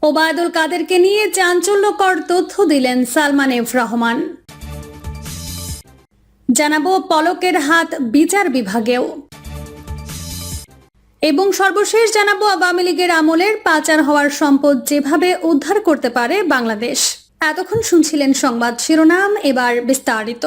ওবায়দুল কাদেরকে নিয়ে চাঞ্চল্যকর তথ্য দিলেন সালমান এফ রহমান। জানাবো পলকের হাত বিচার বিভাগেও। এবং সর্বশেষ জানাবো আওয়ামী লীগের আমলের পাচার হওয়ার সম্পদ যেভাবে উদ্ধার করতে পারে বাংলাদেশ। এতক্ষণ শুনছিলেন সংবাদ শিরোনাম, এবার বিস্তারিত।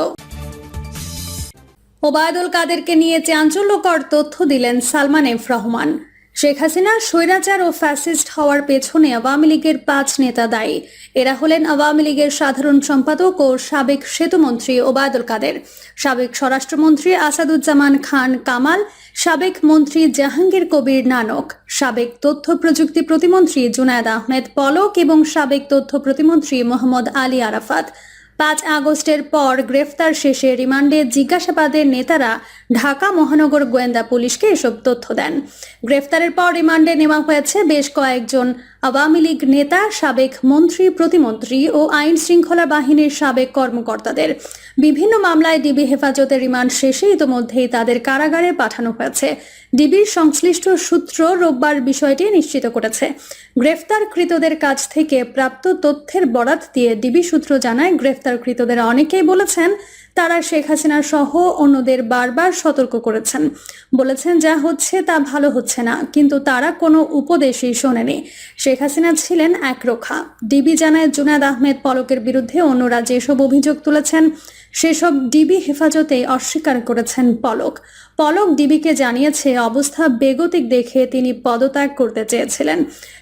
ওবায়দুল কাদেরকে নিয়ে চাঞ্চল্যকর তথ্য দিলেন সালমান এফ রহমান। শেখ হাসিনা স্বৈরাচার ও ফ্যাসিস্ট হওয়ার পেছনে আওয়ামী লীগের 5 নেতা দায়ী। এরা হলেন আওয়ামী লীগের সাধারণ সম্পাদক ও সাবেক সেতুমন্ত্রী ওবায়দুল কাদের, সাবেক স্বরাষ্ট্রমন্ত্রী আসাদুজ্জামান খান কামাল, সাবেক মন্ত্রী জাহাঙ্গীর কবির নানক, সাবেক তথ্য প্রযুক্তি প্রতিমন্ত্রী জুনায়েদ আহমেদ পলক এবং সাবেক তথ্য প্রতিমন্ত্রী মোহাম্মদ আলী আরাফাত। 5 আগস্টের পর গ্রেফতার শেষে রিমান্ডে জিজ্ঞাসাবাদের নেতারা ঢাকা মহানগর গোয়েন্দা পুলিশকে এসব তথ্য দেন। গ্রেফতারের পর রিমান্ডে নেওয়া হয়েছে বেশ কয়েকজন আওয়ামী লীগ নেতা, সাবেক মন্ত্রী প্রতিমন্ত্রী ও আইন শৃঙ্খলা বাহিনীর সাবেক কর্মকর্তাদের। বিভিন্ন মামলায় ডিবি হেফাজতে রিমান্ড শেষে ইতোমধ্যেই তাদের কারাগারে পাঠানো হয়েছে। ডিবির সংশ্লিষ্ট সূত্র রোববার বিষয়টি নিশ্চিত করেছে। গ্রেফতারকৃতদের কাছ থেকে প্রাপ্ত তথ্যের বরাত দিয়ে ডিবি সূত্র জানায়, গ্রেফতারকৃতদের অনেকেই বলেছেন তারা শেখ হাসিনা সহ অন্যদের বারবার সতর্ক করেছেন, বলেছেন যা হচ্ছে তা ভালো হচ্ছে না, কিন্তু তারা কোনো উপদেশই শোনেনি। শেখ হাসিনা ছিলেন একরোখা। ডিবি জানায়, জুনায়েদ আহমেদ পলকের বিরুদ্ধে অন্যরা যেসব অভিযোগ তুলেছেন সেসব ডিবি হেফাজতে অস্বীকার করেছেন পলক। পলক ডিবিকে জানিয়েছে অবস্থা বেগতিক দেখে তিনি পদত্যাগ করতে চেয়েছিলেন।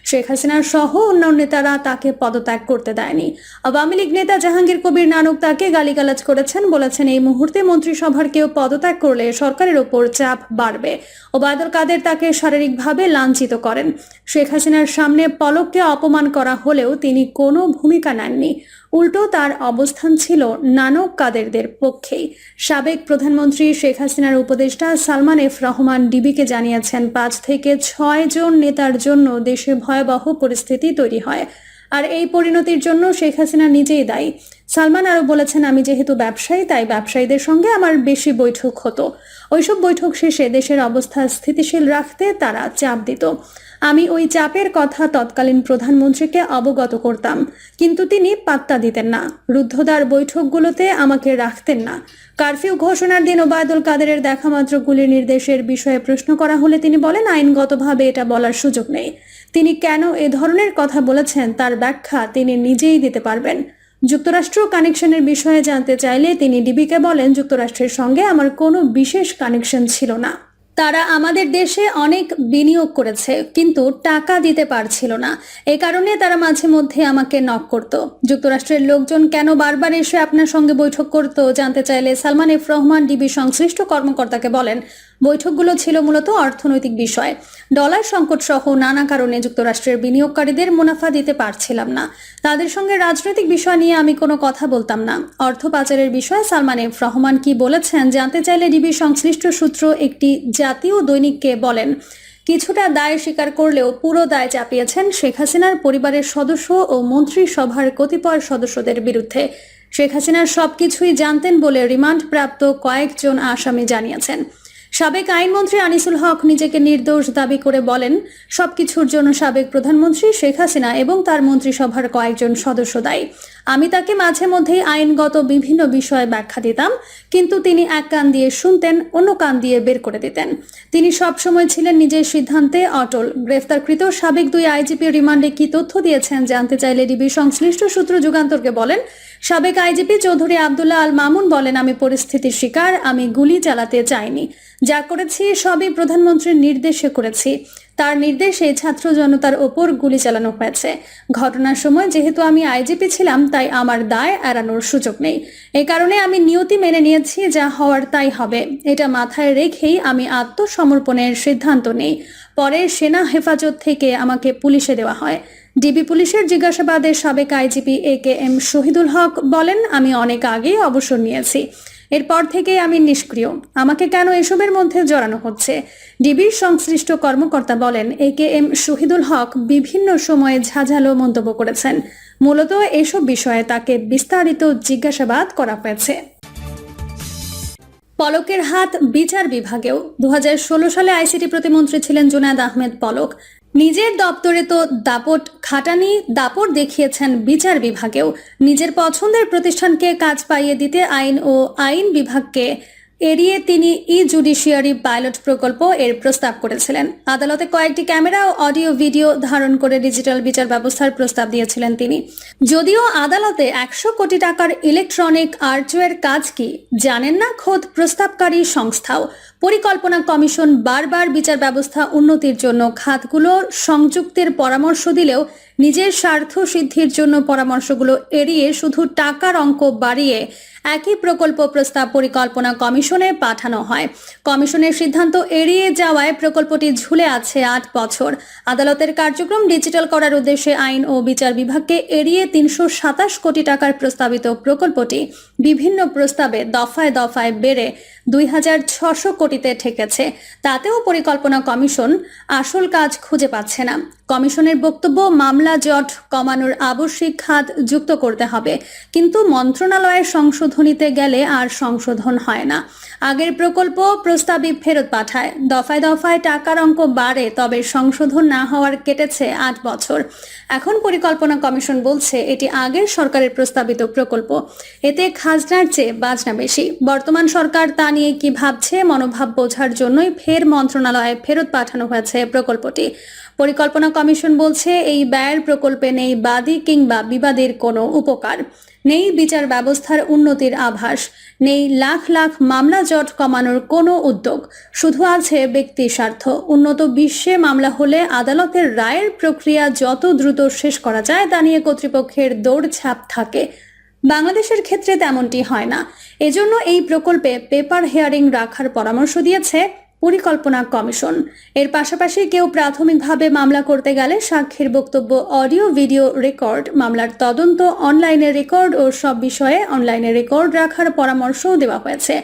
শেখ হাসিনার সহ অন্য নেতারা তাকে পদত্যাগ করতে দেয়নি। আওয়ামী লীগ নেতা জাহাঙ্গীর কবির নানক তাকে গালিগালাজ করেছেন, বলেছেন এই মুহূর্তে মন্ত্রিসভার কেউ পদত্যাগ করলে সরকারের ওপর চাপ বাড়বে। ওবায়দুল কাদের তাকে শারীরিকভাবে লাঞ্ছিত করেন। শেখ হাসিনার সামনে পলককে অপমান করা হলেও তিনি কোনো ভূমিকা নেননি। উল্টো তার অবস্থান ছিল নানক কাদেরদের পক্ষেই। সাবেক প্রধানমন্ত্রী শেখ হাসিনার উপদেষ্টা সালমান এফ রহমান ডিবিকে জানিয়েছেন 5 থেকে 6 জন নেতার জন্য দেশে ভয়াবহ পরিস্থিতি তৈরি হয়, আর এই পরিণতির জন্য শেখ হাসিনা নিজেই দায়ী। সালমান আরও বলেছেন, আমি যেহেতু ব্যবসায়ী তাই ব্যবসায়ীদের সঙ্গে আমার বেশি বৈঠক হতো। ওইসব বৈঠক শেষে দেশের অবস্থা স্থিতিশীল রাখতে তারা চাপ দিত। আমি ওই চাপের কথা তৎকালীন প্রধানমন্ত্রীকে অবগত করতাম, কিন্তু তিনি পাত্তা দিতেন না। রুদ্ধদ্বার বৈঠকগুলোতে আমাকে রাখতেন না। কারফিউ ঘোষণার দিন ওবায়দুল কাদেরের দেখামাত্র গুলির নির্দেশের বিষয়ে প্রশ্ন করা হলে তিনি বলেন, আইনগতভাবে এটা বলার সুযোগ নেই। তিনি কেন এ ধরনের কথা বলেছেন তার ব্যাখ্যা তিনি নিজেই দিতে পারবেন। যুক্তরাষ্ট্র কানেকশনের বিষয়ে জানতে চাইলে তিনি ডিবিকে বলেন, যুক্তরাষ্ট্রের সঙ্গে আমার কোনো বিশেষ কানেকশন ছিল না। তারা আমাদের দেশে অনেক বিনিয়োগ করেছে, কিন্তু টাকা দিতে পারছিল না। এই কারণে তারা মাঝে মধ্যে আমাকে নক করত। যুক্তরাষ্ট্রের লোকজন কেন বারবার এসে আপনার সঙ্গে বৈঠক করত জানতে চাইলে সালমান এফ রহমান ডিবি সংশ্লিষ্ট কর্মকর্তাকে বলেন, বৈঠকগুলো ছিল মূলত অর্থনৈতিক বিষয়। ডলার সংকট সহ নানা কারণে যুক্তরাষ্ট্রের বিনিয়োগকারীদের মুনাফা দিতে পারছিলাম না। তাদের সঙ্গে রাজনৈতিক বিষয় নিয়ে আমি কোনো কথা বলতাম না। অর্থ পাচারের বিষয়ে সালমান এফ রহমান কি বলেছেন জানতে চাইলে ডিবি সংশ্লিষ্ট সূত্র একটি জাতীয় দৈনিককে বলেন, কিছুটা দায় স্বীকার করলেও পুরো দায় চাপিয়েছেন শেখ হাসিনার পরিবারের সদস্য ও মন্ত্রিসভার কতিপয় সদস্যদের বিরুদ্ধে। শেখ হাসিনার সবকিছুই জানতেন বলে রিমান্ডপ্রাপ্ত কয়েকজন আসামি জানিয়েছেন। সাবেক আইনমন্ত্রী আনিসুল হক নিজেকে নির্দোষ দাবি করে বলেন, সবকিছুর জন্য সাবেক প্রধানমন্ত্রী শেখ হাসিনা এবং তার মন্ত্রিসভার কয়েকজন সদস্য দায়ী। আমি তাকে মাঝে মধ্যেই আইনগত বিভিন্ন বিষয়ে ব্যাখ্যা দিতাম, কিন্তু তিনি এক কান দিয়ে শুনতেন, অন্য কান দিয়ে বের করে দিতেন। তিনি সবসময় ছিলেন নিজের সিদ্ধান্তে অটল। গ্রেফতারকৃত সাবেক 2 আইজিপি রিমান্ডে কি তথ্য দিয়েছেন জানতে চাইলে ডিবি সংশ্লিষ্ট সূত্র যুগান্তরকে বলেন, সাবেক আইজিপি চৌধুরী আবদুল্লাহ আল মামুন বলেন, আমি পরিস্থিতির শিকার, আমি গুলি চালাতে চাইনি। যা করেছি সবই প্রধানমন্ত্রীর নির্দেশে করেছি। তার নির্দেশে ছাত্র জনতার ওপর গুলি চালানো হয়েছে। ঘটনার সময় যেহেতু আমি আইজিপি ছিলাম তাই আমার দায় এড়ানোর সুযোগ নেই। এই কারণে আমি নিয়তি মেনে নিয়েছি, যা হওয়ার তাই হবে। এটা মাথায় রেখেই আমি আত্মসমর্পণের সিদ্ধান্ত নেই। পরে সেনা হেফাজত থেকে আমাকে পুলিশে দেওয়া হয়। ডিবি পুলিশের জিজ্ঞাসাবাদে সাবেক আইজিপি AKM শহীদুল হক বলেন, আমি অনেক আগেই অবসর নিয়েছি। এরপর থেকে আমি নিষ্ক্রিয়। আমাকে কেন এসবের মধ্যে জড়ানো হচ্ছে? ডিবির সংশ্লিষ্ট কর্মকর্তা বলেন, AKM শহীদুল হক বিভিন্ন সময়ে ঝাঁঝালো মন্তব্য করেছেন। মূলত এসব বিষয়ে তাকে বিস্তারিত জিজ্ঞাসাবাদ করা হয়েছে। পলকের হাত বিচার বিভাগেও। 2016 সালে আইসিটি প্রতিমন্ত্রী ছিলেন জুনায়েদ আহমেদ পলক। নিজের দপ্তরে তো দাপট দেখিয়েছেন বিচার বিভাগেও। নিজের পছন্দের প্রতিষ্ঠানকে কাজ পাইয়ে দিতে আইন বিভাগকে এড়িয়ে তিনি জুডিশিয়ারি পাইলট প্রকল্প এর প্রস্তাব করেছিলেন। আদালতে কয়েকটি ক্যামেরা ও অডিও ভিডিও ধারণ করে ডিজিটাল বিচার ব্যবস্থার প্রস্তাব দিয়েছিলেন তিনি। যদিও আদালতে 100 কোটি টাকার ইলেকট্রনিক আর্চওয়ের কাজ কি জানেন না খোদ প্রস্তাবকারী সংস্থাও। পরিকল্পনা কমিশন বারবার বিচার ব্যবস্থা উন্নতির জন্য খাতগুলো সংযুক্তের পরামর্শ দিলেও নিজের স্বার্থ সিদ্ধির জন্য পরামর্শগুলো এড়িয়ে শুধু টাকার অঙ্ক বাড়িয়ে একই প্রকল্প প্রস্তাব পরিকল্পনা কমিশনে পাঠানো হয়। কমিশনের সিদ্ধান্ত এড়িয়ে যাওয়ায় প্রকল্পটি ঝুলে আছে 8 বছর। আদালতের কার্যক্রম ডিজিটাল করার উদ্দেশ্যে আইন ও বিচার বিভাগকে এড়িয়ে 327 কোটি টাকার প্রস্তাবিত প্রকল্পটি বিভিন্ন প্রস্তাবে দফায় দফায় বেড়ে 2600 কোটিতে ঠেকেছে। তাতেও পরিকল্পনা কমিশন আসল কাজ খুঁজে পাচ্ছে না। কমিশনের বক্তব্য, মামলা জট কমানোর আবশ্যিক খাত যুক্ত করতে হবে, কিন্তু মন্ত্রণালয়ের সংশোধনীতে গেলে আর সংশোধন হয় না। আগের প্রকল্প প্রস্তাবই ফেরত পাঠায়, দফায় দফায় টাকার অঙ্ক বাড়ে, তবে সংশোধন না হওয়ার কেটেছে 8 বছর। এখন পরিকল্পনা কমিশন বলছে এটি আগের সরকারের প্রস্তাবিত প্রকল্প, এতে খাজনার চেয়ে বাজনা বেশি। বর্তমান সরকার তা নিয়ে কি ভাবছে মনোভাব বোঝার জন্যই ফের মন্ত্রণালয়ে ফেরত পাঠানো হয়েছে প্রকল্পটি। পরিকল্পনা কমিশন বলছে এই ব্যয়ের প্রকল্পে নেই বাদী কিংবা বিবাদের কোনো উপকার, নেই বিচার ব্যবস্থার উন্নতির আভাস, নেই লাখ লাখ মামলা জট কমানোর কোনো উদ্যোগ, শুধু আছে ব্যক্তি স্বার্থ। উন্নত বিশ্বে মামলা হলে আদালতের রায়ের প্রক্রিয়া যত দ্রুত শেষ করা যায় তা নিয়ে কর্তৃপক্ষের দৌড়ঝাঁপ থাকে। বাংলাদেশের ক্ষেত্রে তেমনটি হয় না। এজন্য এই প্রকল্পে পেপার হিয়ারিং রাখার পরামর্শ দিয়েছে পরিকল্পনা কমিশন। এর পাশাপাশি কেউ প্রাথমিকভাবে মামলা করতে গেলে সাক্ষীর বক্তব্য, অডিও ভিডিও রেকর্ড, মামলার তদন্ত অনলাইনে রেকর্ড ও সব বিষয়ে অনলাইনে রেকর্ড রাখার পরামর্শও দেওয়া হয়েছে,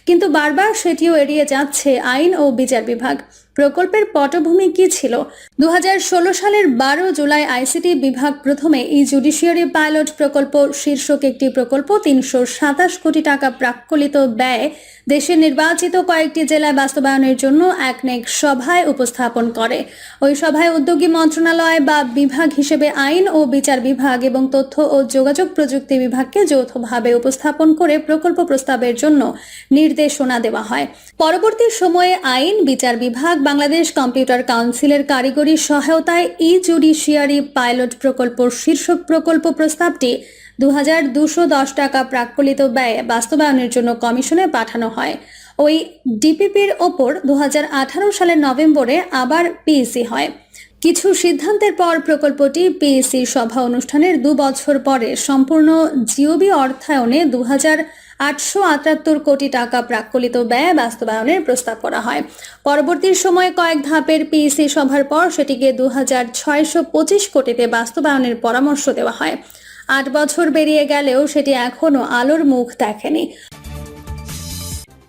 কিন্তু বারবার সেটিও এড়িয়ে যাচ্ছে আইন ও বিচার বিভাগ। প্রকল্পের পটভূমি কি ছিল? 2016 সালের 12 জুলাই আইসিটি বিভাগ প্রথমে জুডিশিয়ারি পাইলট প্রকল্প শীর্ষক একটি প্রকল্প 327 কোটি টাকা প্রাক্কলিত ব্যয়ে দেশের নির্বাচিত কয়েকটি জেলায় বাস্তবায়নের জন্য একনেক সভায় উপস্থাপন করে। ওই সভায় উদ্যোগী মন্ত্রণালয় বা বিভাগ হিসেবে আইন ও বিচার বিভাগ এবং তথ্য ও যোগাযোগ প্রযুক্তি বিভাগকে যৌথভাবে উপস্থাপন করে প্রকল্প প্রস্তাবের জন্য নির্দেশনা দেওয়া হয়। পরবর্তী সময়ে আইন বিচার বিভাগ বাংলাদেশ কম্পিউটার কাউন্সিলের কারিগরি সহায়তায় জুডিশিয়ারি পাইলট প্রকল্প শীর্ষক প্রকল্প প্রস্তাবটি 2210 টাকা প্রাক্কলিত ব্যয়ে বাস্তবায়নের জন্য কমিশনে পাঠানো হয়। ওই ডিপিপির ওপর 2018 সালের নভেম্বরে আবার পিএসি হয়। কিছু সিদ্ধান্তের পর প্রকল্পটি পিএসি সভা অনুষ্ঠানের 2 বছর পরে সম্পূর্ণ জিওবি অর্থায়নে 2878 কোটি টাকা প্রাক্কলিত ব্যয় বাস্তবায়নের প্রস্তাব করা হয়। পরবর্তী সময়ে কয়েক ধাপের পিএসি সভার পর সেটিকে 2625 কোটিতে বাস্তবায়নের পরামর্শ দেওয়া হয়। 8 বছর পেরিয়ে গেলেও সেটি এখনো আলোর মুখ দেখেনি।